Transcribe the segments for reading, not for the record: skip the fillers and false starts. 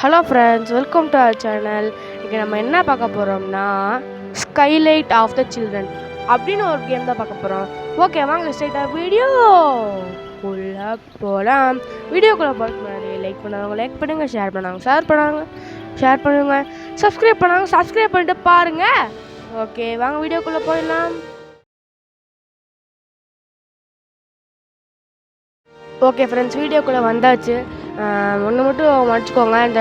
Hello friends, welcome to our channel. இங்கே நம்ம என்ன பார்க்க போகிறோம்னா ஸ்கைலைட் ஆஃப் த சில்ட்ரன் அப்படின்னு ஒரு கேம் தான் பார்க்க போகிறோம். ஓகே, வாங்க ஸ்ட்ரைட்டாக வீடியோக்குள்ளே போகலாம். வீடியோக்குள்ளே போகிறதுக்கு முன்னாடி லைக் பண்ணாங்க லைக் பண்ணுங்கள், ஷேர் பண்ணுங்கள் ஷேர் பண்ணுங்கள், சப்ஸ்கிரைப் பண்ணாங்க சப்ஸ்கிரைப் பண்ணிட்டு பாருங்கள். ஓகே, வாங்க வீடியோக்குள்ளே போயிடலாம். ஓகே ஃப்ரெண்ட்ஸ், வீடியோக்குள்ளே வந்தாச்சு. ஒன்று மட்டும் மன்னிச்சுக்கோங்க, இந்த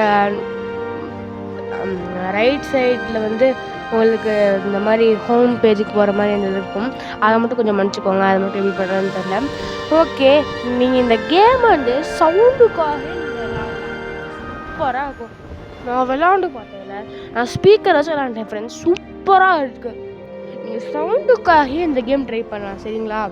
ரைட் சைடில் வந்து உங்களுக்கு இந்த மாதிரி ஹோம் பேஜுக்கு போகிற மாதிரி இருந்தது இருக்கும். அதை மட்டும் கொஞ்சம் மன்னிச்சுக்கோங்க, அதை மட்டும் எப்படி பண்ணுறதுன்னு தெரில. ஓகே, நீங்கள் இந்த கேம் வந்து சவுண்டுக்காக நீங்கள் சூப்பராக இருக்கும். நான் விளாண்டு பார்த்ததில்ல, நான் ஸ்பீக்கர் வச்சு விளாண்டேன் ஃப்ரெண்ட்ஸ், சூப்பராக இருக்குது. நீங்கள் சவுண்டுக்காக இந்த கேம் ட்ரை பண்ணலாம், சரிங்களா?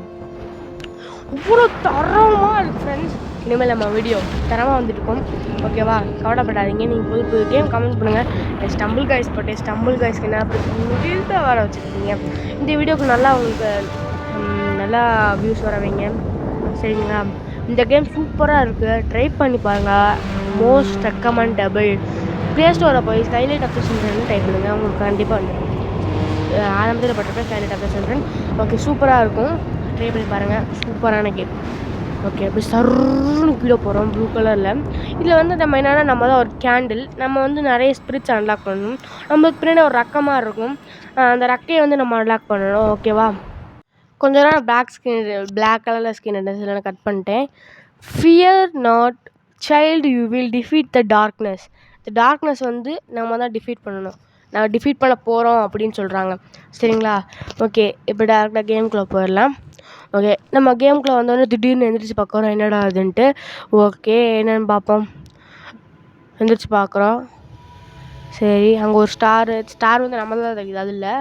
அவ்வளோ தரமாக இருக்குது ஃப்ரெண்ட்ஸ். இனிமேல் நம்ம வீடியோ தரமாக வந்துட்டுருக்கோம், ஓகேவா? கவலைப்படாதீங்க. நீங்கள் புது கேம் கமெண்ட் பண்ணுங்கள். ஸ்டம்பிள் கைஸ் போட்டேன், ஸ்டம்பிள் கைஸ்க்கு என்ன முடிவில் வர வச்சுருக்கீங்க. இந்த வீடியோக்கு நல்லா உங்களுக்கு நல்லா வியூஸ் வர வைங்க, சரிங்களா? இந்த கேம் சூப்பராக இருக்குது, ட்ரை பண்ணி பாருங்கள். Most recommendable. ப்ளே ஸ்டோரில் போய் Skylight of the Children type பண்ணுங்கள், உங்களுக்கு கண்டிப்பாக வந்துடும். ஆரம்பத்தில் பட்டிருப்பேன் Skylight of the Children. Okay, சூப்பராக இருக்கும், ட்ரை பண்ணி பாருங்கள். சூப்பரான கேம். ஓகே, அப்படி சர்ன்னு கீழே போகிறோம் ப்ளூ கலரில். இதில் வந்து நம்ம என்னென்னா, நம்ம தான் ஒரு கேண்டில், நம்ம வந்து நிறைய ஸ்பிரிட்ஸ் அன்லாக் பண்ணணும். நம்மளுக்கு பின்னாடி ஒரு ரக்கமாக இருக்கும், அந்த ரக்கையை வந்து நம்ம அன்லாக் பண்ணணும், ஓகேவா? கொஞ்ச நேரம் பிளாக் கலரில் ஸ்கின் நான் கட் பண்ணிட்டேன். Fear not child, you will defeat the darkness. இந்த டார்க்னஸ் வந்து நம்ம தான் டிஃபீட் பண்ணணும், நாங்கள் டிஃபீட் பண்ண போகிறோம் அப்படின்னு சொல்கிறாங்க, சரிங்களா? ஓகே, இப்போ டேரெக்டாக கேம்குள்ளே போயிடலாம். ஓகே, நம்ம கேம்குள்ளே வந்தோடனே திடீர்னு எந்திரிச்சு பார்க்குறோம், என்னடா அதுன்ட்டு. ஓகே, என்னென்னு பார்ப்போம். எந்திரிச்சு பார்க்குறோம், சரி, அங்கே ஒரு ஸ்டார் வந்து நம்ம தான் தெரியுது, அது இல்லை.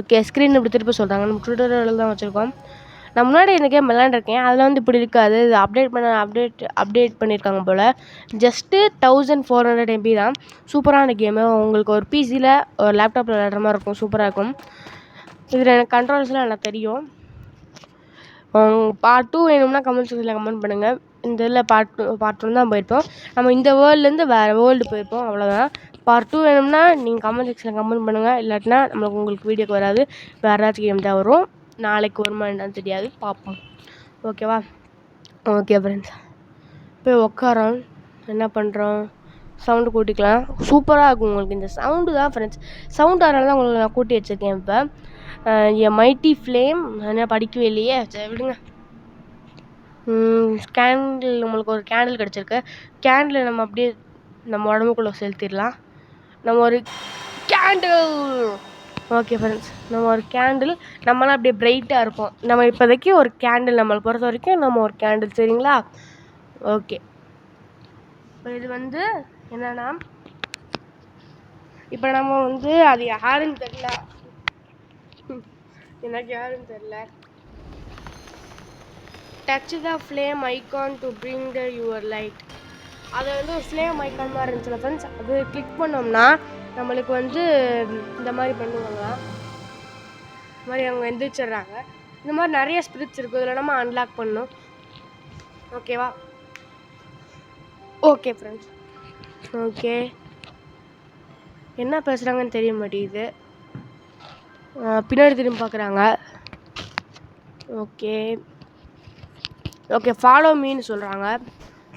ஓகே, ஸ்க்ரீன் இப்படி திருப்பி சொல்கிறாங்க. நம்ம ட்விட்டரில் தான் வச்சுருக்கோம். நான் முன்னாடி இந்த கேம் விளாண்டுருக்கேன், அதில் வந்து இப்படி இருக்காது. இது அப்டேட் பண்ணியிருக்காங்க போல். ஜஸ்ட்டு 1400 MB தான். சூப்பரான கேமு. உங்களுக்கு ஒரு பிசியில் ஒரு லேப்டாப்பில் விளாட்ற மாதிரி இருக்கும், சூப்பராக இருக்கும். இதில் எனக்கு கண்ட்ரோல்ஸ்லாம் எனக்கு தெரியும். பார்ட் 2 வேணும்னா கமெண்ட் செக்ஷனில் கமெண்ட் பண்ணுங்கள். இந்த இதில் பார்ட் 1 தான் போயிருப்போம். நம்ம இந்த வேர்ல்டுலேருந்து வேறு வேர்ல்டு போயிருப்போம், அவ்வளோதான். பார்ட் 2 வேணும்னா நீங்கள் கமெண்ட் செக்ஷனில் கமெண்ட் பண்ணுங்கள். இல்லாட்டினா உங்களுக்கு வீடியோக்கு வராது, வேறு ஏதாச்சும் கேம் தான் வரும். நாளைக்கு வருமா என்னன்னு தெரியாது, பார்ப்போம், ஓகேவா? ஓகே ஃப்ரெண்ட்ஸ், போய் உட்காரோம். என்ன பண்ணுறோம், சவுண்டு கூட்டிக்கலாம். சூப்பராக இருக்கும் உங்களுக்கு இந்த சவுண்டு தான் ஃப்ரெண்ட்ஸ். சவுண்ட் அதனால தான் உங்களுக்கு நான் கூட்டி வச்சுருக்கேன். இப்போ என் மைட்டி ஃப்ளேம் என்ன படிக்கவே இல்லையே, சரி விடுங்க. கேண்டில், நம்மளுக்கு ஒரு கேண்டில் கிடச்சிருக்கு. கேண்டில் நம்ம அப்படியே நம்ம உடம்புக்குள்ளே செலுத்திடலாம். நம்ம ஒரு கேண்டில். ஓகே ஃப்ரெண்ட்ஸ், நம்ம ஒரு கேண்டில், நம்மளாம் அப்படியே பிரைட்டாக இருப்போம். நம்ம இப்போதைக்கு ஒரு கேண்டில், நம்மளை பொறுத்த வரைக்கும் நம்ம ஒரு கேண்டில், சரிங்களா? ஓகே, இப்போ இது வந்து என்னென்னா, இப்போ நம்ம வந்து அது யாருன்னு தெரியல, எனக்கு யாருன்னு தெரியல. Touch the flame icon to bring the your light. அதை வந்து ஒரு ஃப்ளேம் ஐக்கான் மாதிரி இருந்துச்சுல ஃப்ரெண்ட்ஸ், அது கிளிக் பண்ணோம்னா நம்மளுக்கு வந்து இந்த மாதிரி பண்ணுவாங்க. இந்த மாதிரி அவங்க எந்திரிச்சிடுறாங்க. இந்த மாதிரி நிறைய ஸ்பிரிட்ஸ் இருக்குது, இதில் நம்ம அன்லாக் பண்ணணும், ஓகேவா? ஓகே ஃப்ரெண்ட்ஸ், ஓகே, என்ன பேசுகிறாங்கன்னு தெரிய மாட்டேங்குது. பின்னாடி திரும்பி பார்க்குறாங்க. ஓகே ஓகே, ஃபாலோ மீன்னு சொல்கிறாங்க.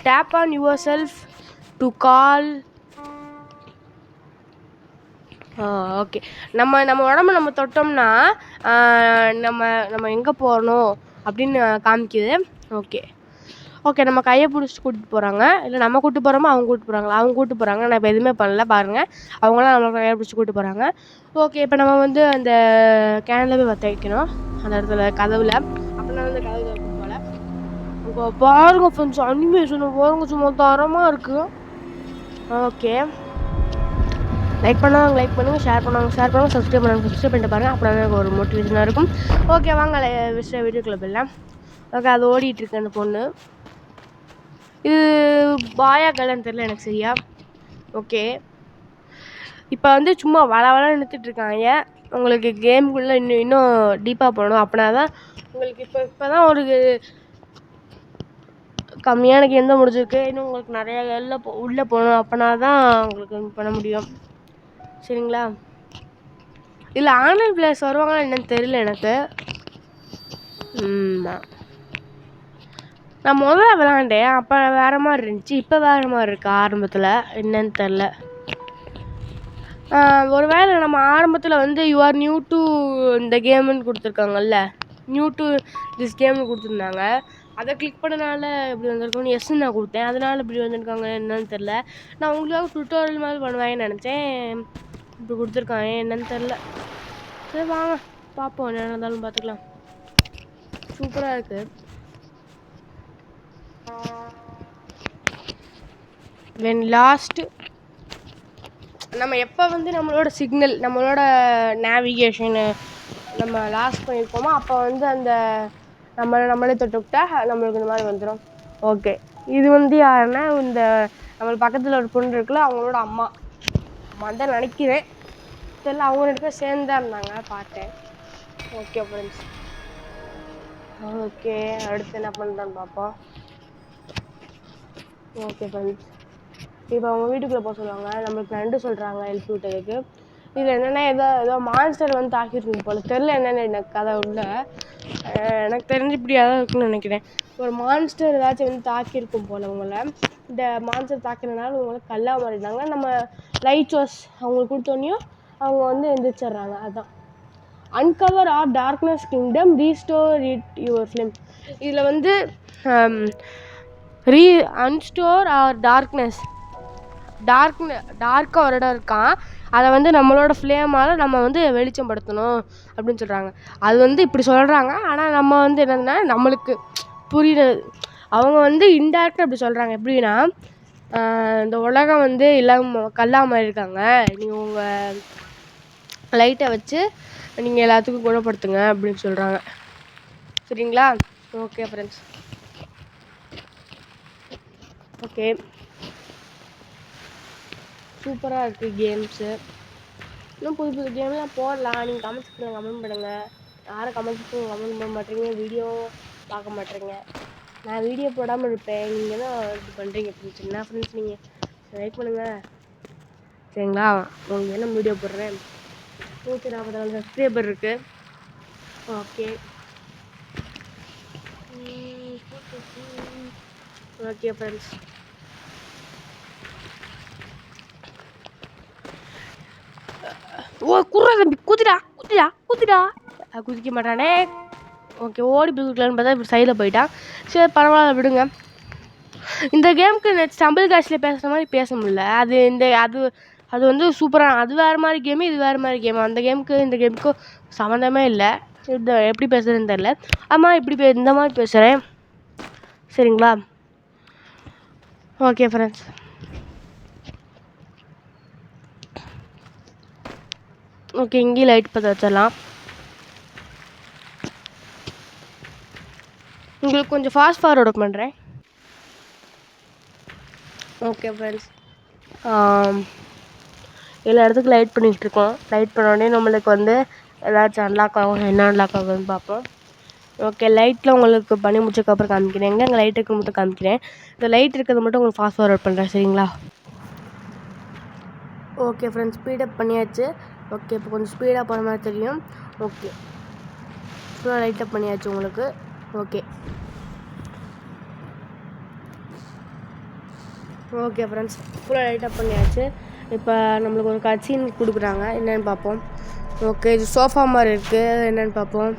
Tap on yourself to call. Okay, நம்ம உடம்பு நம்ம தொட்டோம்னா நம்ம எங்கே போகணும் அப்படின்னு காமிக்குது. ஓகே ஓகே, நம்ம கையை பிடிச்சிட்டு கூட்டிகிட்டு போகிறாங்க, இல்லை நம்ம கூப்பிட்டு போகிறோமோ அவங்க கூப்பிட்டு போகிறாங்களா? அவங்க கூப்பிட்டு போகிறாங்க. நான் இப்போ எதுவுமே பண்ணல, பாருங்கள், அவங்களாம் நம்ம கையை பிடிச்சி கூப்பிட்டு போகிறாங்க. ஓகே, இப்போ நம்ம வந்து அந்த கேனில் போய் வற்ற வைக்கணும், அந்த இடத்துல கதவில். அப்படின்னா வந்து கதவு திறக்கும் போல். இப்போ பாருங்கள் ஃப்ரெண்ட்ஸ், அனிமேஷன் பாருங்க, சும்மா தரமாக இருக்குது. ஓகே, லைக் பண்ணுங்கள், ஷேர் பண்ணுங்கள், சப்ஸ்கிரைப் பண்ணிட்டு பாருங்கள். அப்புறம் எனக்கு ஒரு மோட்டிவேஷனாக இருக்கும். ஓகே, வாங்க வீடியோக்குள்ளே போயிடலாம். ஓகே, அது ஓடிட்டுருக்கு அந்த பொண்ணு. இது பாயா கேர்ளான்னு தெரியல எனக்கு சரியா. ஓகே, இப்போ வந்து சும்மா வளவளன்னு நிறுத்திட்டுருக்காங்க. உங்களுக்கு கேமுக்குள்ளே இன்னும் டீப்பாக போகணும், அப்படின்னா தான் உங்களுக்கு இப்போ தான் ஒரு கம்மியான கேம் தான் முடிஞ்சிருக்கு. இன்னும் உங்களுக்கு நிறையா உள்ளே போகணும், அப்படின்னா தான் உங்களுக்கு பண்ண முடியும். சரிங்களா? இல்லை ஆன்லைன் பிளேயர்ஸ் வருவாங்களா என்னன்னு தெரியல எனக்கு. நான் முதல்ல விளாண்டேன், அப்போ வேறு மாதிரி இருந்துச்சு, இப்போ வேறு மாதிரி இருக்குது ஆரம்பத்தில். என்னன்னு தெரில. ஒரு வேளை நம்ம ஆரம்பத்தில் வந்து யூ ஆர் நியூ டு இந்த கேமுன்னு கொடுத்துருக்காங்கல்ல, நியூ டு திஸ் கேம்னு கொடுத்துருந்தாங்க. அதை கிளிக் பண்ணனால இப்படி வந்திருக்கோன்னு எஸ்ன்னு நான் கொடுத்தேன், அதனால் இப்படி வந்திருக்காங்க என்னன்னு தெரில. நான் உங்களுக்காக டுட்டோரியல் மாதிரி பண்ணுவாங்கன்னு நினச்சேன், இப்படி கொடுத்துருக்காங்க என்னன்னு தெரில. சரி வாங்க பார்ப்போம், என்ன இருந்தாலும் பார்த்துக்கலாம். சூப்பராக இருக்குது. வென் லாஸ்ட் நம்ம எப்போ வந்து நம்மளோட சிக்னல், நம்மளோட நேவிகேஷனு நம்ம லாஸ்ட் பண்ணியிருக்கோமோ அப்போ வந்து அந்த நம்மளே தொட்டுவிட்டா நம்மளுக்கு இந்த மாதிரி வந்துடும். ஓகே, இது வந்து யாருன்னா இந்த நம்மளுக்கு பக்கத்தில் ஒரு பொண்ணு இருக்குல்ல, அவங்களோட அம்மா தான் நினைக்கிறேன், தெரியல. அவங்க 2 பேர் சேர்ந்து தான் இருந்தாங்க, பார்த்தேன். ஓகே ஃப்ரெண்ட்ஸ், ஓகே அடுத்து என்ன பண்ணுறான்னு பார்ப்போம். ஓகே ஃப்ரெண்ட்ஸ், இப்போ அவங்க வீட்டுக்குள்ளே போக சொல்லுவாங்க, நம்மளுக்கு ஃப்ரெண்டு சொல்கிறாங்க ஹெல்ப் விட்டதுக்கு. இதில் என்னென்னா ஏதோ மான்ஸ்டர் வந்து தாக்கிட்டு போல, தெரில என்னென்னு எனக்கு கதை உள்ள. எனக்கு தெரிஞ்சு இப்படி ஏதாவது இருக்குன்னு நினைக்கிறேன். ஒரு மான்ஸ்டர் ஏதாச்சும் வந்து தாக்கியிருக்கும் போல் உங்களை. இந்த மான்ஸ்டர் தாக்கினால உங்களை கல்லாக மாறிட்டாங்க. நம்ம லைட் சோர்ஸ் அவங்களுக்கு கொடுத்தோன்னையும் அவங்க வந்து எந்திரிச்சிட்றாங்க. அதுதான் uncover our darkness kingdom, restore it your flame. இதில் வந்து அன்ஸ்டோர் ஆர் டார்க்காக ஒரு இடம் இருக்கான், அதை வந்து நம்மளோட ஃப்ளேமால் நம்ம வந்து வெளிச்சம் படுத்தணும் அப்படின்னு சொல்கிறாங்க. அது வந்து இப்படி சொல்கிறாங்க, ஆனால் நம்ம வந்து என்னதுன்னா நம்மளுக்கு புரியுது. அவங்க வந்து இன்டேரக்டாக இப்படி சொல்கிறாங்க. எப்படின்னா இந்த உலகம் வந்து இல்லாமல் கல்லாக மாதிரி இருக்காங்க, நீங்கள் உங்கள் லைட்டை வச்சு நீங்கள் எல்லாத்துக்கும் குணப்படுத்துங்க அப்படின்னு சொல்கிறாங்க. சரிங்களா? ஓகே ஃப்ரெண்ட்ஸ், ஓகே சூப்பராக இருக்குது கேம்ஸு. இன்னும் புது கேம்லாம் போடலாம். நீங்கள் கமெண்ட் பண்ணுங்கள். யாரும் கமெண்ட் பண்ண மாட்டேறீங்க, வீடியோ பார்க்க மாட்டேறீங்க. நான் வீடியோ போடாமல் இருப்பேன், நீங்கள் தான் இது பண்ணுறீங்க. பிடிச்சிங்கன்னா ஃப்ரெண்ட்ஸ் நீங்கள் லைக் பண்ணுங்கள். சரிங்களா? உங்களுக்கு என்ன வீடியோ போடுறேன். 144 சப்ஸ்கிரைபர் இருக்குது. ஓகே ஓகே ஃப்ரெண்ட்ஸ், ஓ குர்ரா தம்பி குதிடா குதிக்க மாட்டானே. ஓகே, ஓடி போய்க்கலான்னு பார்த்தா இப்படி சைடில் போயிட்டான். சரி பரவாயில்ல, விடுங்க. இந்த கேமுக்கு ஸ்டம்பிள் காட்சியில் பேசுகிற மாதிரி பேச முடியல. அது வந்து சூப்பராக, அது வேறு மாதிரி கேமு, இது வேறு மாதிரி கேமு. அந்த கேமுக்கு இந்த கேமுக்கும் சம்மந்தமே இல்லை. இந்த எப்படி பேசுகிறதுன்னு தெரில. ஆமாம், இந்த மாதிரி பேசுகிறேன். சரிங்களா? ஓகே ஃப்ரெண்ட்ஸ், ஓகே இங்கேயும் லைட் பற்ற வச்சிடலாம். உங்களுக்கு கொஞ்சம் ஃபாஸ்ட் ஃபார்வர்டு பண்ணுறேன். ஓகே ஃப்ரெண்ட்ஸ், எல்லா இடத்துக்கும் லைட் பண்ணிகிட்ருக்கோம். லைட் பண்ணோடனே நம்மளுக்கு வந்து ஏதாச்சும் அன்லாக் ஆகும். என்ன அன்லாக் ஆகுதுன்னு பார்ப்போம். ஓகே, லைட்டில் உங்களுக்கு பண்ணி முடிச்சதுக்கப்புறம் காமிக்கிறேன். அங்கே லைட் இருக்க மட்டும் காமிக்கிறேன். இந்த லைட் இருக்கிறது மட்டும் உங்களுக்கு ஃபாஸ்ட் ஃபார்வர்ட் பண்ணுறேன். சரிங்களா? ஓகே ஃப்ரெண்ட்ஸ், ஸ்பீடப் பண்ணியாச்சு. ஓகே, இப்போ கொஞ்சம் ஸ்பீடாக போகிற மாதிரி தெரியும். ஓகே, ஃபுல்லாக லைட்டப் பண்ணியாச்சு உங்களுக்கு. ஓகே ஓகே ஃப்ரெண்ட்ஸ், ஃபுல்லாக லைட்டப் பண்ணியாச்சு. இப்போ நம்மளுக்கு ஒரு கட்சீன் கொடுக்குறாங்க, என்னென்னு பார்ப்போம். ஓகே, இது சோஃபா மாதிரி இருக்குது, என்னென்னு பார்ப்போம்.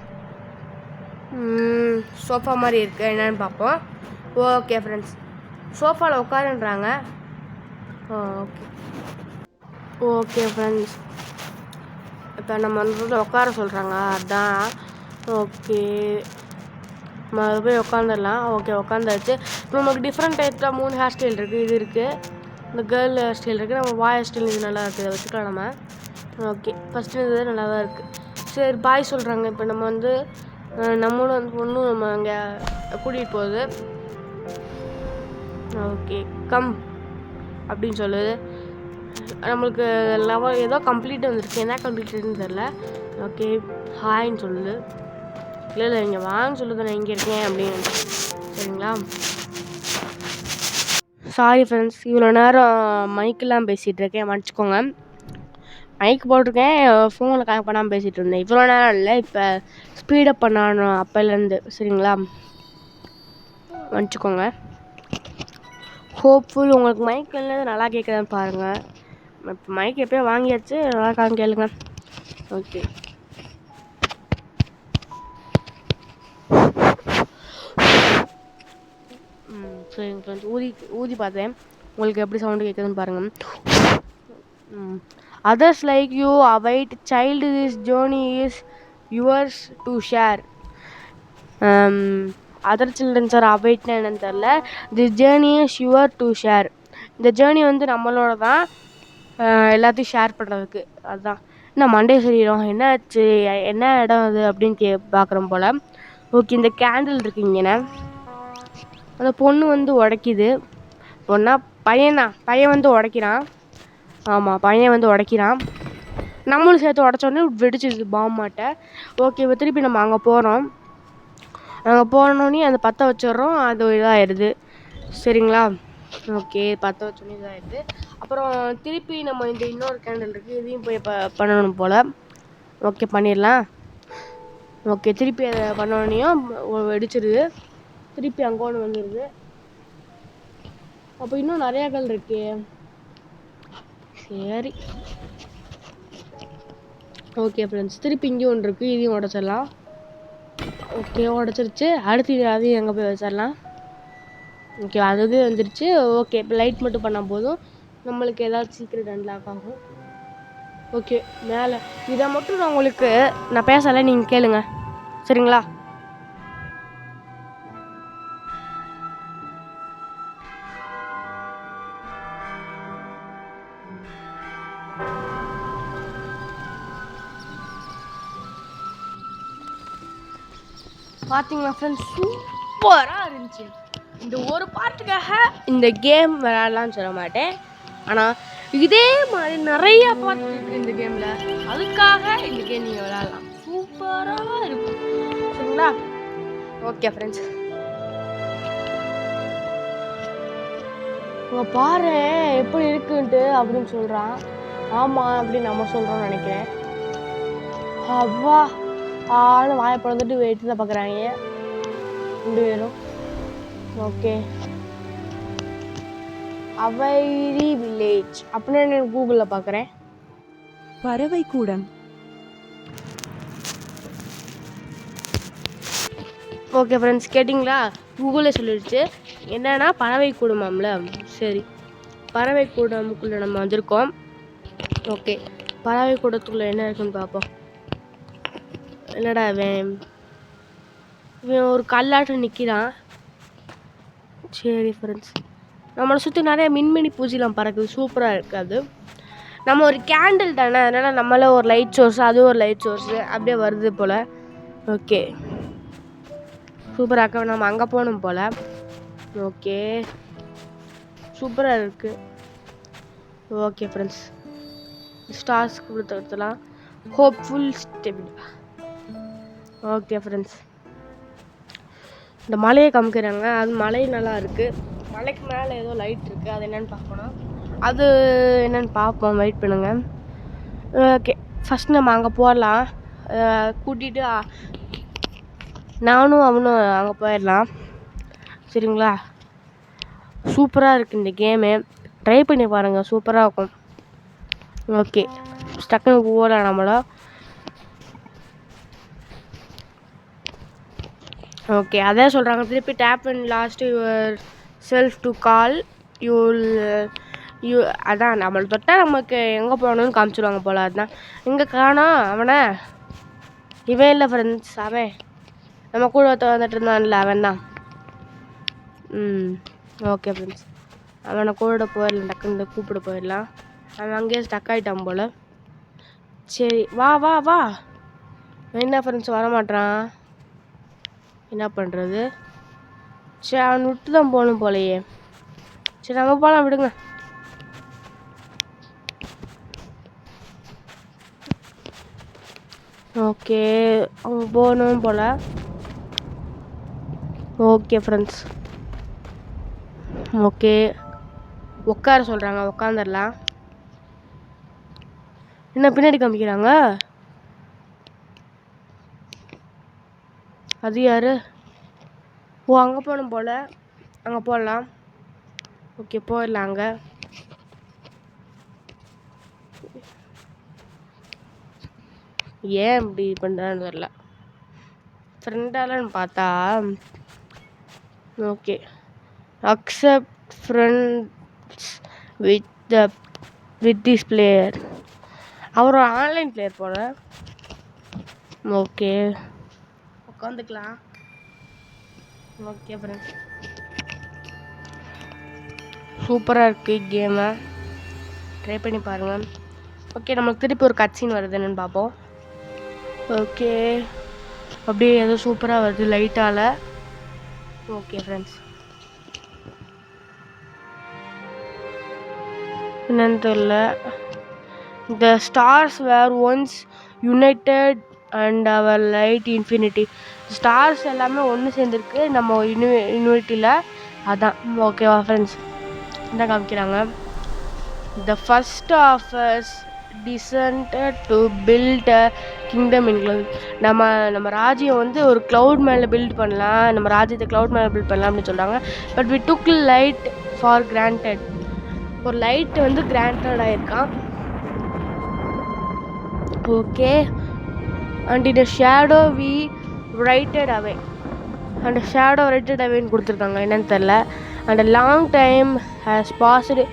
சோஃபா மாதிரி இருக்குது, என்னென்னு பார்ப்போம். ஓகே ஃப்ரெண்ட்ஸ், சோஃபாவில் உட்காருன்றாங்க. ஓகே ஓகே ஃப்ரெண்ட்ஸ், இப்போ நம்ம வந்து உட்கார சொல்கிறாங்க, அதுதான். ஓகே, நம்ம அது போய் உட்காந்துடலாம். ஓகே, உட்காந்தாச்சு. இப்போ நமக்கு டிஃப்ரெண்ட் டைப்ஸாக 3 ஹேர் ஸ்டைல் இருக்குது. இது இருக்குது, இந்த கேர்ள் ஹேர் ஸ்டைல் இருக்குது, நம்ம பாய் ஹேர் ஸ்டைல். இது நல்லா இருக்குது, இதை வச்சுக்கலாம் நம்ம. ஓகே, ஃபஸ்ட்டு இது நல்லா தான் இருக்குது. சரி, பாய் சொல்கிறாங்க. இப்போ நம்ம வந்து நம்மளும் வந்து பொண்ணும் நம்ம அங்கே கூட்டிகிட்டு போகுது. ஓகே, கம் அப்படின்னு சொல்லுது. நம்மளுக்கு லெவல் ஏதோ கம்ப்ளீட் வந்துருக்கு, என்ன கம்ப்ளீட்டுன்னு தெரில. ஓகே, ஹாய்ன்னு சொல்லுது. இல்லை இங்கே வாங்க சொல்லுது, நான் இங்கே இருக்கேன் அப்படின்னு. சரிங்களா? சாரி ஃப்ரெண்ட்ஸ், இவ்வளோ நேரம் மைக்கெல்லாம் பேசிகிட்டு இருக்கேன், மன்னிச்சிக்கோங்க. மைக் போட்டிருக்கேன், ஃபோனில் கனெக்ட் பண்ணாமல் பேசிகிட்டு இருந்தேன். இவ்வளோ நேரம் இல்லை, இப்போ ஸ்பீடப் பண்ணணும் அப்போலேருந்து. சரிங்களா, மன்னிச்சிக்கோங்க. ஹோப்ஃபுல் உங்களுக்கு மைக் நல்லா கேட்குதான்னு பாருங்கள். இப்போ மைக் எப்போயோ வாங்கியாச்சு, நல்லா இருக்கான்னு கேளுங்க. ஓகே, சரிங்க ஃப்ரெண்ட்ஸ், ஊதி பார்த்தேன், உங்களுக்கு எப்படி சவுண்டு கேட்குதுன்னு பாருங்கள். Others like you await child, this journey is yours to share. Other children are await என்னன்னு தெரியல. This journey is yours to share. இந்த ஜேர்னி வந்து நம்மளோட தான், எல்லாத்தையும் ஷேர் பண்ணுறதுக்கு. அதுதான் என்ன மண்டே சரீரம் என்ன ஆச்சு, என்ன இடம் அது அப்படின்னு பார்க்குறோம் போல். ஓகே, இந்த கேண்டில் இருக்குங்கண்ணே, அந்த பொண்ணு வந்து உடைக்கிது. பொண்ணா பையன் வந்து உடைக்கிறான். ஆமாம், பையன் வந்து உடைக்கிறான். நம்மளும் சேர்த்து உடச்சோடனே வெடிச்சிது பாம்மாட்ட. ஓகே, இப்போ திருப்பி நம்ம அங்கே போகிறோம். அங்கே போனோடனே அந்த பற்ற வச்சிடுறோம், அது இதாகிடுது. சரிங்களா, ஓகே, பற்ற வச்சோடனே இதாகிடுது. அப்புறம் திருப்பி நம்ம இந்த இன்னொரு கேண்டில் இருக்குது, இதையும் போய் பண்ணணும் போல். ஓகே, பண்ணிடலாம். ஓகே, திருப்பி அதை பண்ணோடனையும் வெடிச்சிடுது. திருப்பி அங்கே ஒன்று வந்துடுது. அப்போ இன்னும் நிறையா கல் இருக்கு. சரி, ஓகே ஃப்ரெண்ட்ஸ், திருப்பி இங்கே ஒன்று இருக்குது, இதையும் உடச்சிடலாம். ஓகே, உடச்சிருச்சு. அடுத்து அதையும் எங்கே போய் வச்சிடலாம். ஓகே, அது வந்துருச்சு. ஓகே, இப்போ லைட் மட்டும் பண்ணால் போதும், நம்மளுக்கு ஏதாவது சீக்கிரம் அன்லாக் ஆகும். ஓகே, மேலே இதை மட்டும் நான் பேசலை, நீங்கள் கேளுங்க. சரிங்களா, பார்த்தீங்களா ஃப்ரெண்ட்ஸ், சூப்பராக இருந்துச்சு. இந்த ஒரு பாட்டுக்காக இந்த கேம் விளையாடலான்னு சொல்ல மாட்டேன், ஆனால் இதே மாதிரி நிறைய பாட்டு இருக்குது இந்த கேமில். அதுக்காக இந்த கேம் நீங்கள் விளையாடலாம், சூப்பராக இருக்கும். சரிங்களா, ஓகே ஃப்ரெண்ட்ஸ், உங்க பாரு எப்படி இருக்குன்ட்டு அப்படின்னு சொல்கிறான். ஆமாம் அப்படின்னு நம்ம சொல்கிறோம்னு நினைக்கிறேன். அவ்வா ஆளும் வாயை பிறந்துட்டு வெயிட்டு தான் பார்க்குறாங்க 2 பேரும். ஓகே, அவைரி வில்லேஜ் அப்படின்னு நான் கூகுளில் பார்க்குறேன். பறவை கூடம். ஓகே ஃப்ரெண்ட்ஸ், கேட்டிங்களா, கூகுளில் சொல்லிடுச்சு என்னன்னா பறவை கூடமாம்ல. சரி, பறவை கூடமுக்குள்ளே நம்ம வந்திருக்கோம். ஓகே, பறவை கூடத்துக்குள்ளே என்ன இருக்குன்னு பார்ப்போம். என்னடா இவன் ஒரு கல்லாட்டம் நிற்கிறான். சரி ஃப்ரெண்ட்ஸ், நம்மளை சுற்றி நிறைய மின்மினி பூஜைலாம் பறக்குது, சூப்பராக இருக்காது. நம்ம ஒரு கேண்டில் தானே, அதனால் நம்மளே ஒரு லைட் சோர்ஸ், அதுவும் ஒரு லைட் சோர்ஸு அப்படியே வருது போல். ஓகே, சூப்பராக நம்ம அங்கே போகணும் போல். ஓகே, சூப்பராக இருக்குது. ஓகே ஃப்ரெண்ட்ஸ், ஸ்டார்ஸ்க்கு கொடுத்துலாம் ஹோப்ஃபுல் ஸ்டெபிள். ஓகே ஃப்ரெண்ட்ஸ், இந்த மலையை காமிக்கிறாங்க, அது மலை நல்லா இருக்குது. மலைக்கு மேலே ஏதோ லைட் இருக்குது, அது என்னென்னு பார்க்கணும். அது என்னென்னு பார்ப்போம், வெயிட் பண்ணுங்கள். ஓகே, ஃபஸ்ட் நம்ம அங்கே போகலாம். கூட்டிகிட்டு நானும் அவனும் அங்கே போயிடலாம். சரிங்களா, சூப்பராக இருக்குது இந்த கேமு, ட்ரை பண்ணி பாருங்கள், சூப்பராக இருக்கும். ஓகே, டக்குன்னு போகலாம் நம்மள. ஓகே, அதான் சொல்கிறாங்க, திருப்பி tap and lost yourself to call you. அதான் நம்மளை தொட்டால் நமக்கு எங்கே போகணுன்னு காமிச்சிடுவாங்க போல். அதுதான் இங்கே காணோம் அவனை. இவன் இல்லை ஃப்ரெண்ட்ஸ், அவன் நம்ம கூட வந்துட்டு இருந்தான்ல, அவன் தான். ஓகே ஃப்ரெண்ட்ஸ், அவனை கூட போயிடலாம், டக்குன்னு கூப்பிட போயிடலாம். அவன் அங்கேயே ஸ்டக் ஆகிட்டான் போல். சரி, வா வா வா. என்ன ஃப்ரெண்ட்ஸ் வரமாட்டான், என்ன பண்ணுறது. சரி, அவன் விட்டு தான் போகணும் போலையே. சரி, நம்ம போகலாம், விடுங்க. ஓகே, அவங்க போகணும் போல். ஓகே ஃப்ரெண்ட்ஸ், ஓகே உட்கார சொல்கிறாங்க, உட்காந்துடலாம். என்ன பின்னாடி காமிக்கிறாங்க? அது யார்? ஓ, அங்கே போகணும் போல். அங்கே போடலாம். ஓகே, போயிடலாம். அங்கே ஏன் இப்படி பண்ணுறான்னு தெரில. ஃப்ரெண்டாலன்னு பார்த்தா okay, accept friends with this player. அவர் ஒரு ஆன்லைன் பிளேயர் போல. ஓகே, உட்காந்துக்கலாம். ஓகே ஃப்ரெண்ட்ஸ், சூப்பராக இருக்குது கேமை, ட்ரை பண்ணி பாருங்கள். ஓகே, நம்மளுக்கு திருப்பி ஒரு கட்சின்னு வருது, என்னென்னு பார்ப்போம். ஓகே, அப்படியே ஏதோ சூப்பராக வருது லைட்டால். ஓகே ஃப்ரெண்ட்ஸ், என்னன்னு தெரியல. The stars were once united and our light infinity. Stars எல்லாமே ஒன்று சேர்ந்துருக்கு நம்ம யூனிவர்சிட்டியில். அதான் ஓகேவா ஃப்ரெண்ட்ஸ்? என்ன காமிக்கிறாங்க? The first of us descended to build a kingdom in cloud. நம்ம ராஜ்யம் வந்து ஒரு க்ளவுட் மேலே பில்ட் பண்ணலாம், நம்ம ராஜ்யத்தை க்ளவுட் மேலே பில்ட் பண்ணலாம் அப்படின்னு சொல்கிறாங்க. But we took light for granted. ஒரு லைட் வந்து கிராண்டட் ஆகிருக்கான். Okay, and in a shadow we righted away. And shadow righted அவேன்னு கொடுத்துருக்காங்க, என்னன்னு தெரில. And long time has passed.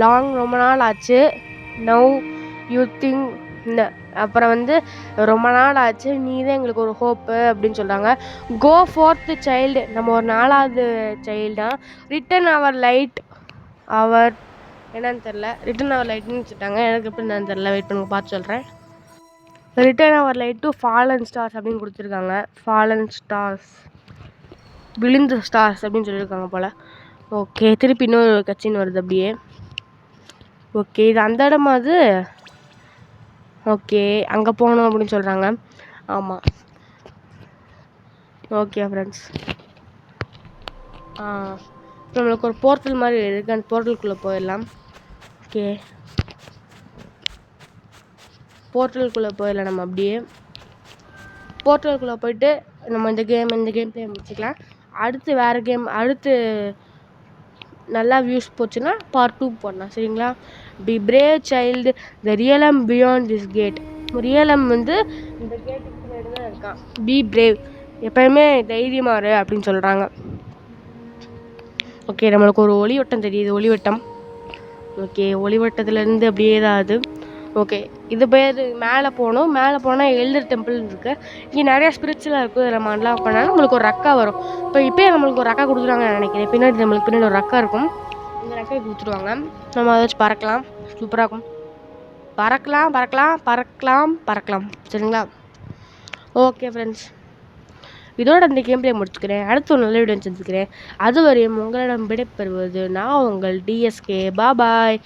Long, ரொம்ப நாள் ஆச்சு. நவ் யூ திங்க், அப்புறம் வந்து ரொம்ப நாள் ஆச்சு, நீ தான் எங்களுக்கு ஒரு ஹோப்பு அப்படின்னு சொல்கிறாங்க. கோ ஃபோர்த் சைல்டு, நம்ம ஒரு 4வது சைல்டு தான். ரிட்டன் அவர் லைட் அவர், என்னன்னு தெரில. ரிட்டன் அவர் லைட்னு சொல்லிட்டாங்க, எனக்கு எப்படி என்னன்னு தெரில. வெயிட் பண்ணுங்க, பார்த்து சொல்கிறேன். Return our light to fallen stars அப்படின்னு கொடுத்துருக்காங்க. ஃபாலன் ஸ்டார்ஸ், விழுந்த ஸ்டார்ஸ் அப்படின்னு சொல்லியிருக்காங்க போல். ஓகே, திருப்பி இன்னொரு கட்சின்னு வருது அப்படியே. ஓகே, இது அந்த இடமா அது? ஓகே, அங்கே போகணும் அப்படின்னு சொல்கிறாங்க. ஆமாம், ஓகே ஃப்ரெண்ட்ஸ். நம்மளுக்கு ஒரு போர்ட்டல் மாதிரி இருக்குது, அந்த போர்ட்டலுக்குள்ளே போயிடலாம். ஓகே, போர்ட்டலுக்குள்ளே போயிடலாம். நம்ம அப்படியே போர்ட்டலுக்குள்ளே போயிட்டு நம்ம இந்த கேம் ப்ளே முடிச்சுக்கலாம். அடுத்து வேறு கேம், அடுத்து நல்லா வியூஸ் போச்சுன்னா பார்ட் 2 போடலாம், சரிங்களா? Be brave child, the realm beyond this gate. Realm வந்து இந்த கேட்டுக்கு பின்னாடி தான் இருக்கான். பி பிரேவ், எப்போயுமே தைரியமாக இரு அப்படின்னு சொல்கிறாங்க. ஓகே, நம்மளுக்கு ஒரு ஒளிவட்டம் தெரியுது, ஒளிவட்டம். ஓகே, ஒளிவட்டத்துலேருந்து அப்படியே தான் அது. ஓகே, இது பேர் மேலே போகணும். மேலே போனால் எல்டர் டெம்பிள் இருக்குது. இங்கே நிறையா ஸ்பிரிட்ஸ்லாம் இருக்குது. இதில் நம்ம அன்லாக் பண்ணாலும் நம்மளுக்கு ஒரு ரக்கா வரும். இப்போயே நம்மளுக்கு ஒரு ரக்கா கொடுத்துருவாங்கன்னு நினைக்கிறேன். நம்மளுக்கு பின்னாடி ஒரு ரக்கா இருக்கும். இந்த ரக்காயை கொடுத்துருவாங்க, நம்ம அதை வச்சு பறக்கலாம். சூப்பராக இருக்கும். பறக்கலாம், சரிங்களா? ஓகே ஃப்ரெண்ட்ஸ், இதோட இந்த கேம் ப்ளே முடிச்சுக்கிறேன். அடுத்து ஒரு நல்ல வீடியோ செஞ்சுக்கிறேன். அதுவரையும் உங்களிடம் விடைபெறுவது நான் உங்கள் DSK. பாய்.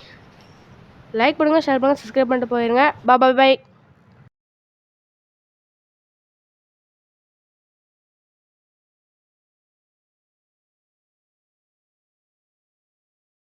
லைக் பண்ணுங்கள், ஷேர் பண்ணுங்கள், சப்ஸ்கிரைப் பண்ணிட்டு போயிருங்க. பாய்.